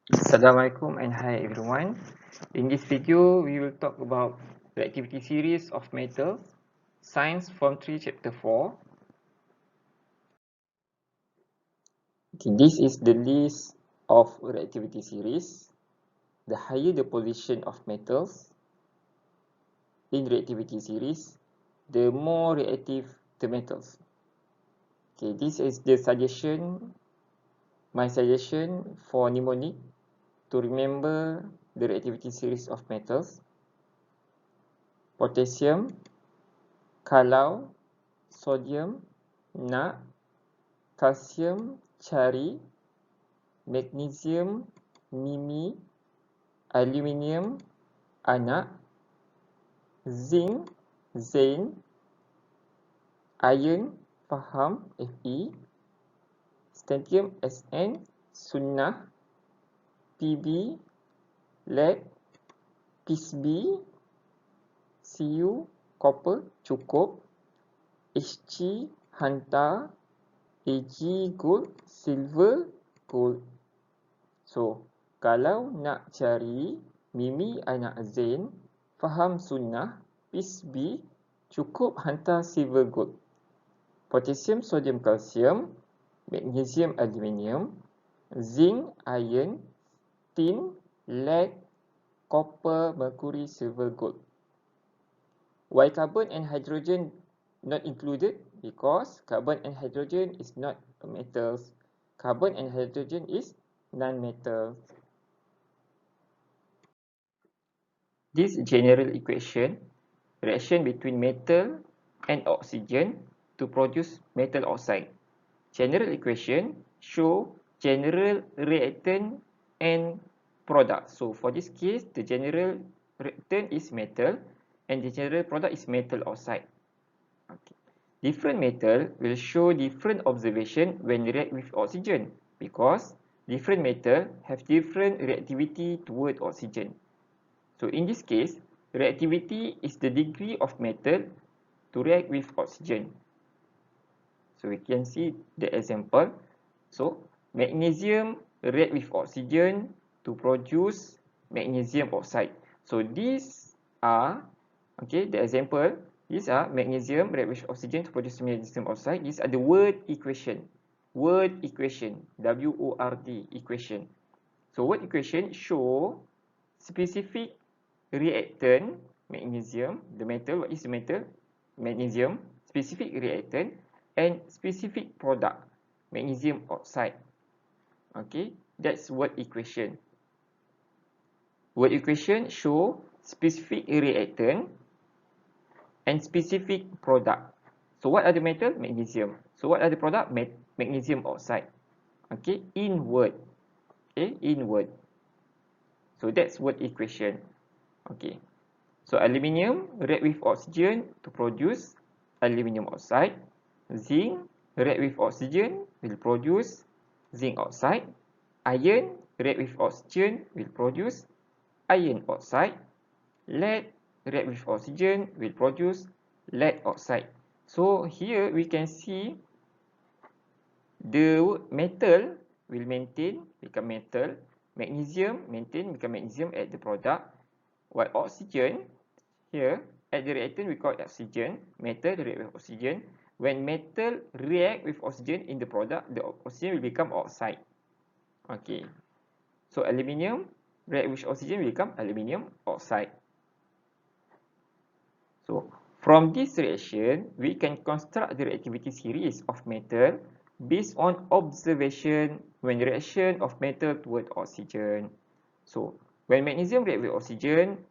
Assalamualaikum and hi everyone. In this video, we will talk about the activity series of metals, Science Form 3 Chapter 4. Okay, this is the list of reactivity series. The higher the position of metals in reactivity series, the more reactive the metals. Okay, this is the suggestion, my suggestion for mnemonic to remember the reactivity series of metals. Potassium, kalau, sodium, nak, kalsium, cari, magnesium, mimi, aluminium, anak, zinc, zain, iron, faham, Fe, strontium, Sn, sunnah, Pb, lead, Psb, Cu, copper, cukup, Hg, hantar, Ag, gold, silver, gold. So, kalau nak cari mimi anak zain, faham sunnah, Psb, cukup hantar silver gold. Potassium, sodium, kalsium, magnesium, aluminium, zinc, iron, tin, lead, copper, mercury, silver, gold. Why carbon and hydrogen not included? Because carbon and hydrogen is not metals. Carbon and hydrogen is non-metals. This general equation, reaction between metal and oxygen to produce metal oxide. General equation show general reactant and product. So for this case, the general reactant is metal and the general product is metal oxide. Okay. Different metal will show different observation when react with oxygen because different metal have different reactivity toward oxygen. So in this case, reactivity is the degree of metal to react with oxygen. So we can see the example. So magnesium react with oxygen to produce magnesium oxide. So these are, okay, the example, these are magnesium react with oxygen to produce magnesium oxide. These are the word equation. Word equation, W-O-R-D, equation. So word equation show specific reactant, magnesium, the metal, what is the metal? Magnesium, specific reactant, and specific product, magnesium oxide. Okay, that's word equation. Word equation show specific reactant and specific product. So what are the metal? Magnesium. So what are the product? Magnesium oxide. Okay, in word. Okay, in word. So that's word equation. Okay. So aluminium react with oxygen to produce aluminium oxide. Zinc react with oxygen will produce zinc oxide. Iron react with oxygen will produce iron oxide. Lead react with oxygen will produce lead oxide. So here we can see the metal will maintain become metal. Magnesium maintain become magnesium at the product. While oxygen here at the reactant we call it oxygen. Metal react with oxygen. When metal react with oxygen in the product, the oxygen will become oxide. Okay. So aluminium react with oxygen will become aluminium oxide. So from this reaction, we can construct the reactivity series of metal based on observation when reaction of metal toward oxygen. So when magnesium react with oxygen,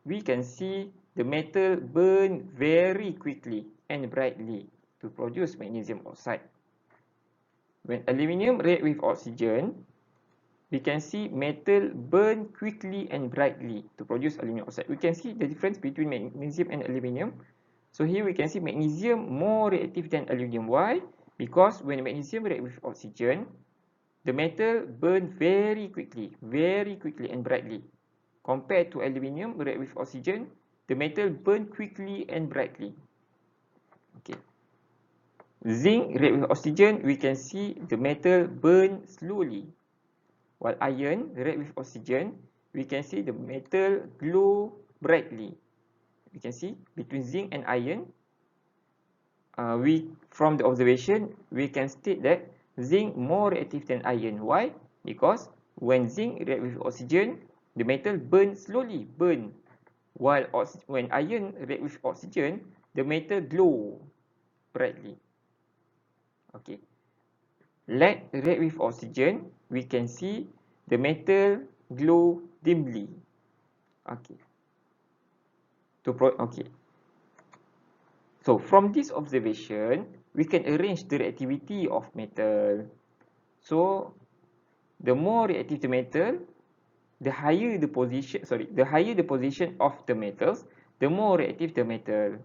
we can see the metal burn very quickly and brightly to produce magnesium oxide. When aluminium react with oxygen, we can see metal burn quickly and brightly to produce aluminium oxide. We can see the difference between magnesium and aluminium. So here we can see magnesium more reactive than aluminium. Why? Because when magnesium react with oxygen, the metal burn very quickly and brightly. Compared to aluminium react with oxygen, the metal burn quickly and brightly. Okay. Zinc react with oxygen, we can see the metal burn slowly. While iron react with oxygen, we can see the metal glow brightly. We can see between zinc and iron, from the observation, we can state that zinc more reactive than iron. Why? Because when zinc react with oxygen, the metal burns slowly, While when iron react with oxygen, the metal glow brightly. Okay. Lead react with oxygen, we can see the metal glow dimly. Okay. Okay. So from this observation, we can arrange the reactivity of metal. So the more reactive the metal, the higher the position of the metals, the more reactive the metal.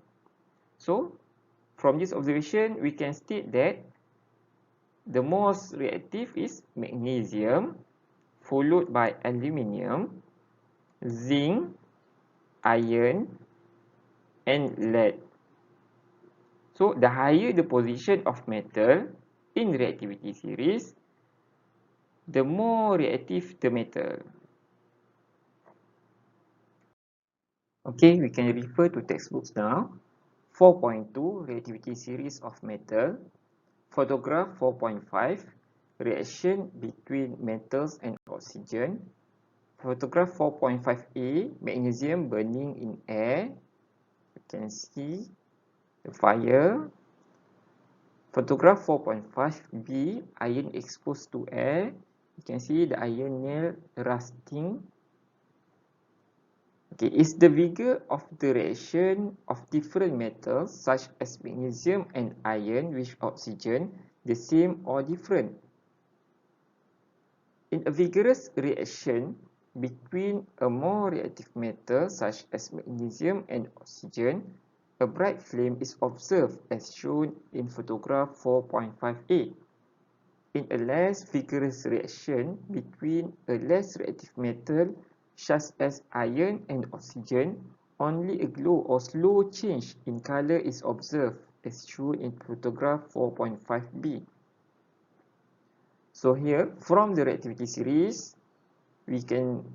So from this observation, we can state that the most reactive is magnesium, followed by aluminium, zinc, iron, and lead. So the higher the position of metal in reactivity series, the more reactive the metal. Okay, we can refer to textbooks now. 4.2 reactivity series of metal. Photograph 4.5 reaction between metals and oxygen. Photograph 4.5a magnesium burning in air. You can see the fire. Photograph 4.5b iron exposed to air. You can see the iron nail rusting. Okay, is the vigor of the reaction of different metals such as magnesium and iron with oxygen the same or different? In a vigorous reaction between a more reactive metal such as magnesium and oxygen, a bright flame is observed as shown in photograph 4.5a. In a less vigorous reaction between a less reactive metal such as iron and oxygen, only a glow or slow change in color is observed as shown in photograph 4.5b. So here, from the reactivity series, we can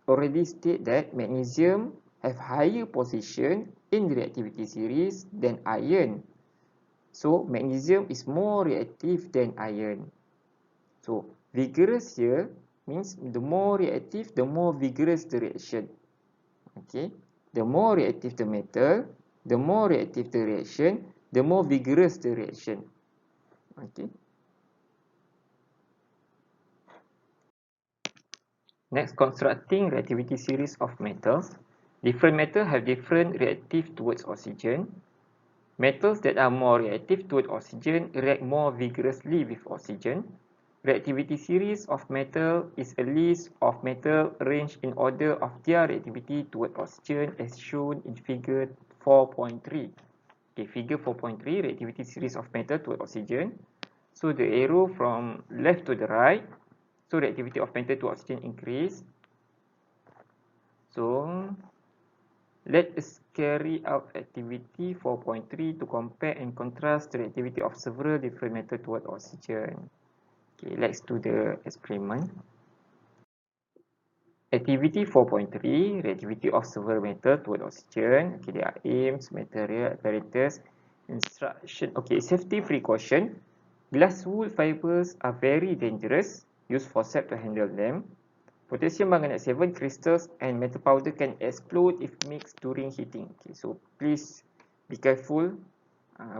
already state that magnesium have higher position in the reactivity series than iron. So magnesium is more reactive than iron. So vigorous here means the more reactive, the more vigorous the reaction. Okay, the more reactive the metal, the more reactive the reaction, the more vigorous the reaction. Okay. Next, constructing reactivity series of metals. Different metals have different reactive towards oxygen. Metals that are more reactive toward oxygen react more vigorously with oxygen. Reactivity series of metal is a list of metal arranged in order of their reactivity toward oxygen as shown in figure 4.3. Okay, figure 4.3, reactivity series of metal toward oxygen. So the arrow from left to the right, so reactivity of metal to oxygen increase. So let us carry out activity 4.3 to compare and contrast the reactivity of several different metals toward oxygen. Okay, let's do the experiment. Activity 4.3, reactivity of several metals toward oxygen. Okay, there are aims, material, apparatus, instruction. Okay, safety precaution. Glass wool fibers are very dangerous. Use forceps to handle them. Potassium manganate 7 crystals and metal powder can explode if mixed during heating. Okay, so please be careful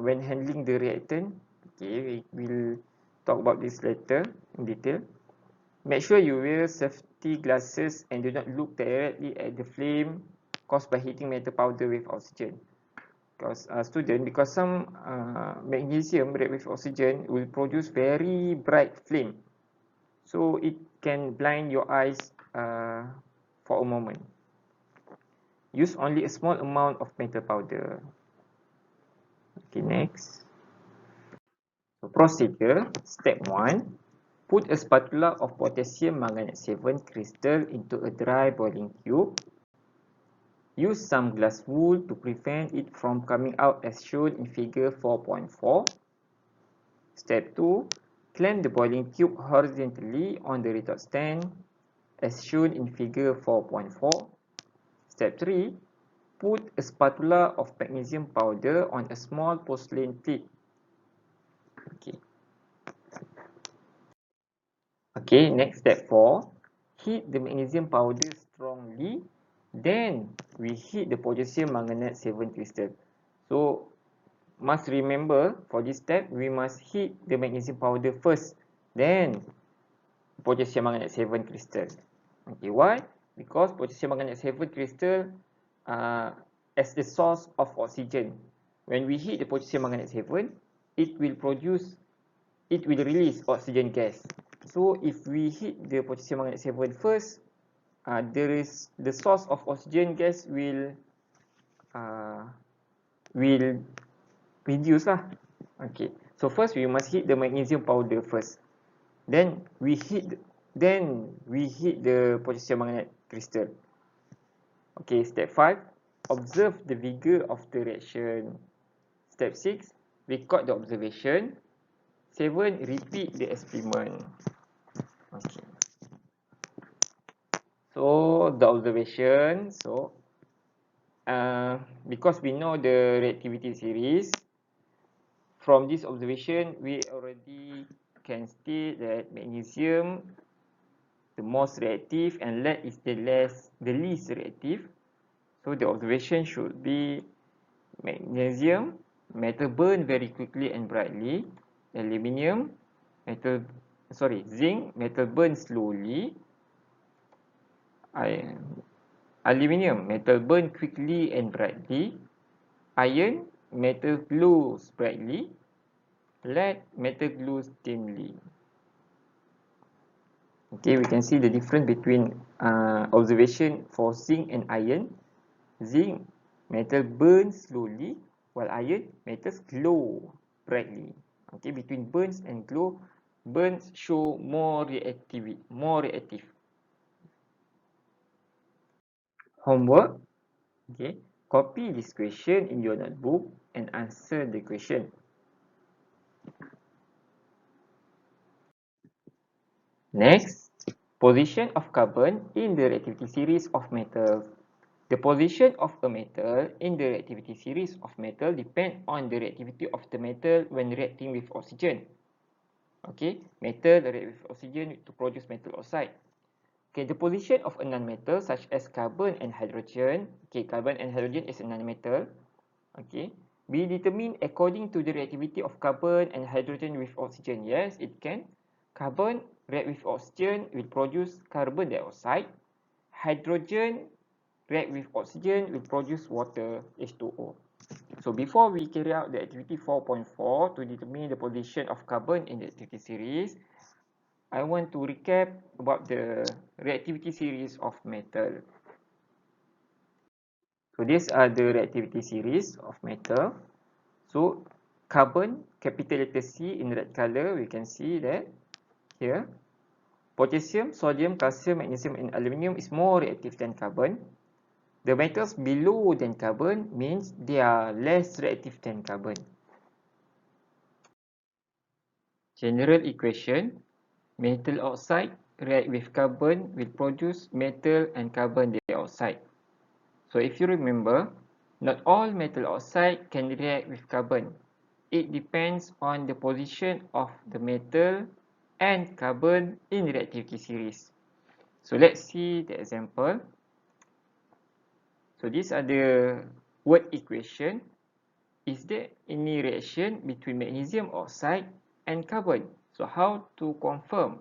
when handling the reactant. Okay, we will talk about this later in detail. Make sure you wear safety glasses and do not look directly at the flame caused by heating metal powder with oxygen. Because some magnesium react with oxygen will produce very bright flame. So it can blind your eyes for a moment. Use only a small amount of metal powder. Okay, next. So procedure, step 1. Put a spatula of potassium manganate 7 crystal into a dry boiling tube. Use some glass wool to prevent it from coming out as shown in figure 4.4. Step 2. Clamp the boiling tube horizontally on the retort stand as shown in figure 4.4. Step 3. Put a spatula of magnesium powder on a small porcelain plate. Okay, next step 4. Heat the magnesium powder strongly. Then we heat the potassium manganate 7 crystal. So must remember for this step we must heat the magnesium powder first. Then potassium manganate 7 crystal. Okay, why? Because potassium manganate 7 crystal as the source of oxygen. When we heat the potassium manganate 7, it will release oxygen gas. So if we heat the potassium manganate 7 first, there is the source of oxygen gas will reduce lah. Okay. So first we must heat the magnesium powder first. Then we heat the potassium manganate crystal. Okay, step 5. Observe the vigor of the reaction. Step 6. Record the observation. 7. Repeat the experiment. Okay. So the observation. Because we know the reactivity series, from this observation we already can state that magnesium the most reactive and lead is the least reactive. So the observation should be magnesium, metal burn very quickly and brightly. Zinc, metal burn slowly. Aluminium, metal burn quickly and brightly. Iron, metal glows brightly. Lead, metal glows dimly. Okay, we can see the difference between observation for zinc and iron. Zinc, metal burns slowly, while iron, metals glow brightly. Okay, between burns and glow, burns show more reactive. Homework. Okay, copy this question in your notebook and answer the question. Next, position of carbon in the reactivity series of metals. The position of a metal in the reactivity series of metal depends on the reactivity of the metal when reacting with oxygen. Okay, metal react with oxygen to produce metal oxide. Okay, the position of a non-metal such as carbon and hydrogen. Okay, carbon and hydrogen is a non-metal. Okay, be determined according to the reactivity of carbon and hydrogen with oxygen. Yes, it can. Carbon react with oxygen will produce carbon dioxide. Hydrogen react with oxygen will produce water, H2O. So before we carry out the activity 4.4 to determine the position of carbon in the activity series, I want to recap about the reactivity series of metal. So these are the reactivity series of metal. So carbon, capital letter C in red color, we can see that here. Potassium, sodium, calcium, magnesium and aluminium is more reactive than carbon. The metals below than carbon means they are less reactive than carbon. General equation. Metal oxide react with carbon will produce metal and carbon dioxide. So if you remember, not all metal oxide can react with carbon. It depends on the position of the metal and carbon in reactivity series. So let's see the example. So these are the word equation. Is there any reaction between magnesium oxide and carbon? So how to confirm?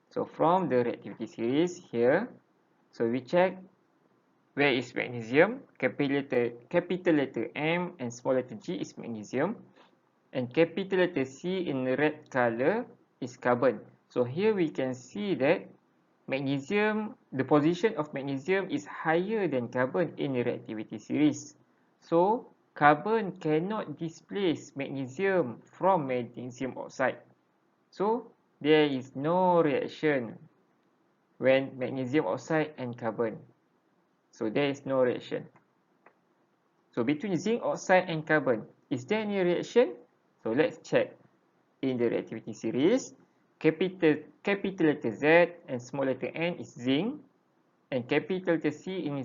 So from the reactivity series here, so we check where is magnesium. Capital letter M and small letter G is magnesium, and capital letter C in red color is carbon. So here we can see that magnesium, the position of magnesium is higher than carbon in the reactivity series. So carbon cannot displace magnesium from magnesium oxide. So there is no reaction when magnesium oxide and carbon. So there is no reaction. So between zinc oxide and carbon, is there any reaction? So let's check in the reactivity series. capital letter Z and small letter n is zinc, and capital letter C in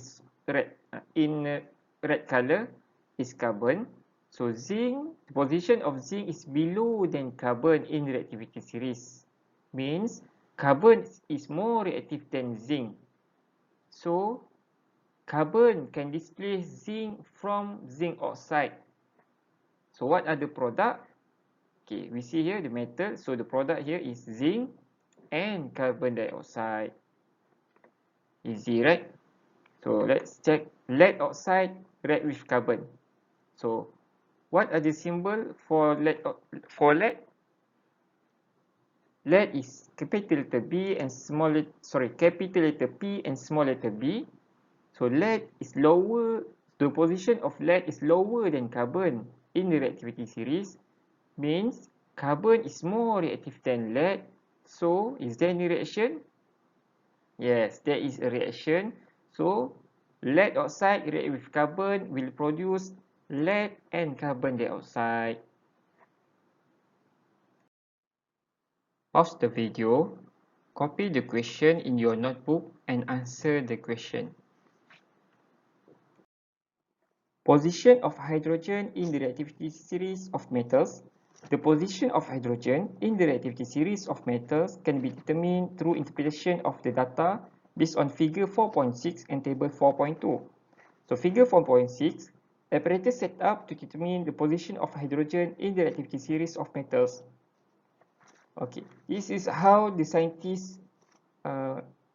red color is carbon. So zinc, the position of zinc is below than carbon in reactivity series. Means carbon is more reactive than zinc. So carbon can displace zinc from zinc oxide. So what are the product? Okay, we see here the metal. So the product here is zinc and carbon dioxide. Easy, right? So let's check lead oxide react with carbon. So what are the symbol for lead? Lead is capital letter B and capital letter P and small letter b. So lead is lower. The position of lead is lower than carbon in the reactivity series. Means carbon is more reactive than lead. So is there any reaction? Yes, there is a reaction. So lead oxide react with carbon will produce lead and carbon dioxide. Pause the video, copy the question in your notebook and answer the question. Position of hydrogen in the reactivity series of metals. The position of hydrogen in the reactivity series of metals can be determined through interpretation of the data based on figure 4.6 and table 4.2. So figure 4.6, apparatus set up to determine the position of hydrogen in the reactivity series of metals. Okay, this is how the scientists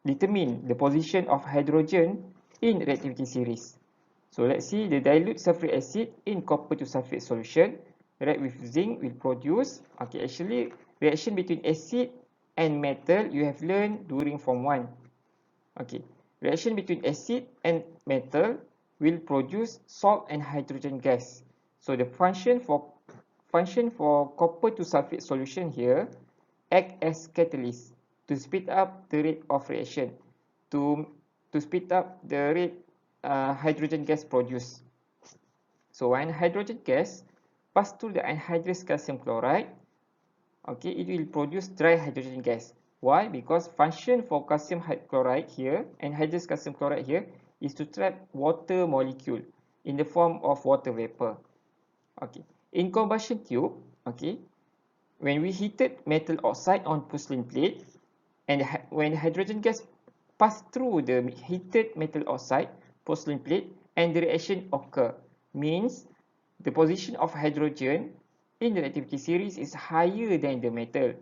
determine the position of hydrogen in reactivity series. So let's see the dilute sulfuric acid in copper to sulfate solution react with zinc will produce. Okay, actually reaction between acid and metal you have learned during form 1. Okay, reaction between acid and metal will produce salt and hydrogen gas. So the function for copper to sulfate solution here act as catalyst to speed up the rate of reaction, to speed up the rate hydrogen gas produced. So when hydrogen gas pass through the anhydrous calcium chloride, okay, it will produce dry hydrogen gas. Why? Because function for calcium chloride here, anhydrous calcium chloride here, is to trap water molecule in the form of water vapor. Okay, in combustion tube, okay, when we heated metal oxide on porcelain plate, and when hydrogen gas pass through the heated metal oxide porcelain plate and the reaction occur, means the position of hydrogen in the reactivity series is higher than the metal.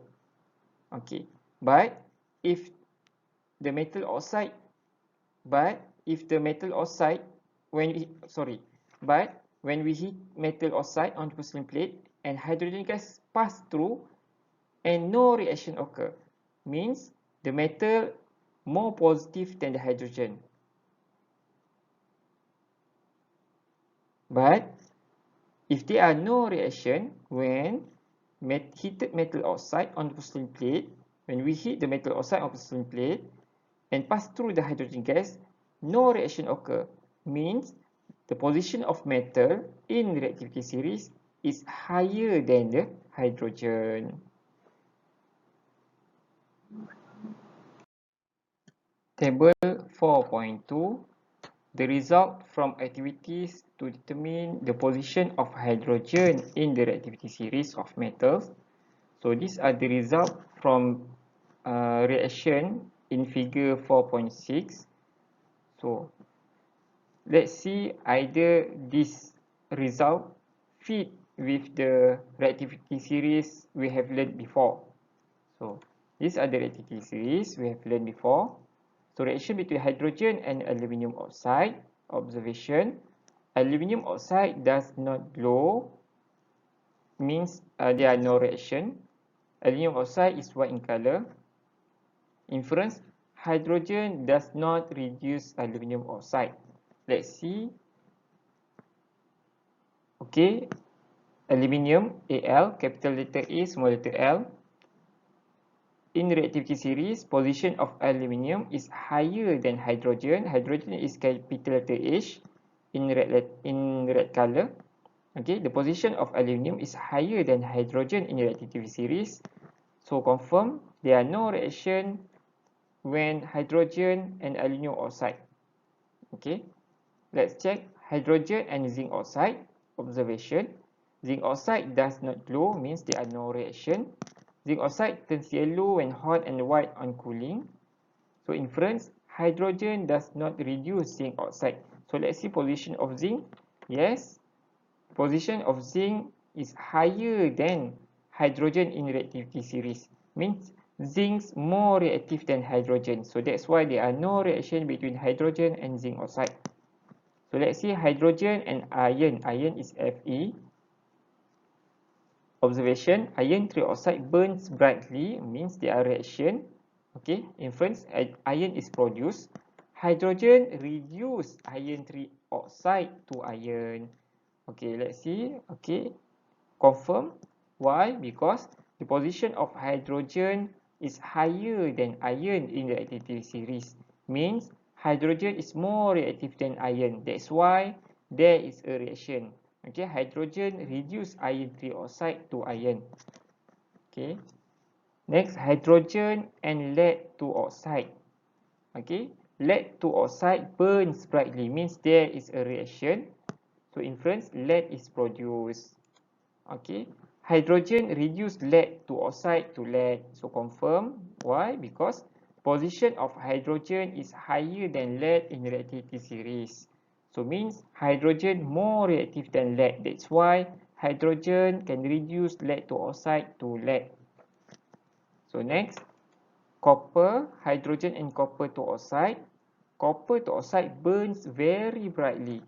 Okay, but if the metal oxide, when we heat metal oxide on porcelain plate and hydrogen gas pass through and no reaction occur, means the metal more positive than the hydrogen. But if there are no reaction when heated metal oxide on the porcelain plate, when we heat the metal oxide on porcelain plate and pass through the hydrogen gas, no reaction occur, means the position of metal in the reactivity series is higher than the hydrogen. Table 4.2, the result from activities to determine the position of hydrogen in the reactivity series of metals. So these are the result from reaction in figure 4.6. So let's see either this result fit with the reactivity series we have learned before. So these are the reactivity series we have learned before. So reaction between hydrogen and aluminium oxide. Observation: aluminium oxide does not glow, means there are no reaction. Aluminium oxide is white in color. Inference: hydrogen does not reduce aluminium oxide. Let's see. Okay, aluminium Al, capital letter A, small letter l. In reactivity series, position of aluminium is higher than hydrogen. Hydrogen is capital letter H in red color. Okay, the position of aluminium is higher than hydrogen in reactivity series. So confirm there are no reaction when hydrogen and aluminum oxide. Okay, let's check hydrogen and zinc oxide. Observation. Zinc oxide does not glow, means there are no reaction. Zinc oxide turns yellow when hot and white on cooling. So inference, hydrogen does not reduce zinc oxide. So let's see position of zinc. Yes, position of zinc is higher than hydrogen in reactivity series. Means zinc's more reactive than hydrogen. So that's why there are no reaction between hydrogen and zinc oxide. So let's see hydrogen and iron. Iron is Fe. Observation, iron trioxide burns brightly, means there are reaction. Okay, inference, iron is produced. Hydrogen reduce iron trioxide to iron. Okay, let's see. Okay, confirm. Why? Because the position of hydrogen is higher than iron in the reactivity series. Means hydrogen is more reactive than iron. That's why there is a reaction. Okay, hydrogen reduce iron trioxide to iron. Okay, next hydrogen and lead to oxide. Okay, lead to oxide burns brightly, means there is a reaction. So inference, lead is produced. Okay, hydrogen reduce lead to oxide to lead. So confirm. Why? Because position of hydrogen is higher than lead in reactivity series. So means hydrogen more reactive than lead. That's why hydrogen can reduce lead to oxide to lead. So next, copper, hydrogen and copper to oxide. Copper to oxide burns very brightly.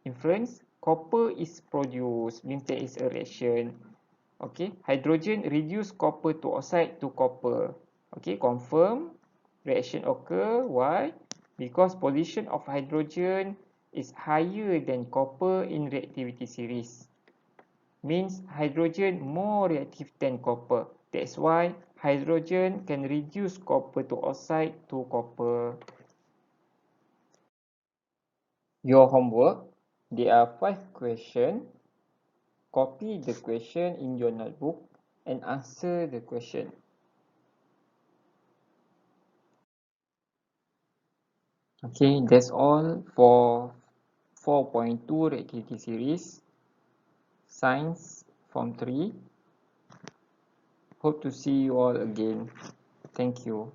Inference, copper is produced, means there is a reaction. Okay, hydrogen reduce copper to oxide to copper. Okay, confirm, reaction occur. Why? Because position of hydrogen is higher than copper in reactivity series. Means hydrogen more reactive than copper. That's why hydrogen can reduce copper to oxide to copper. Your homework, there are 5 questions. Copy the question in your notebook and answer the question. Okay, that's all for 4.2 reactivity series, Science Form 3. Hope to see you all again. Thank you.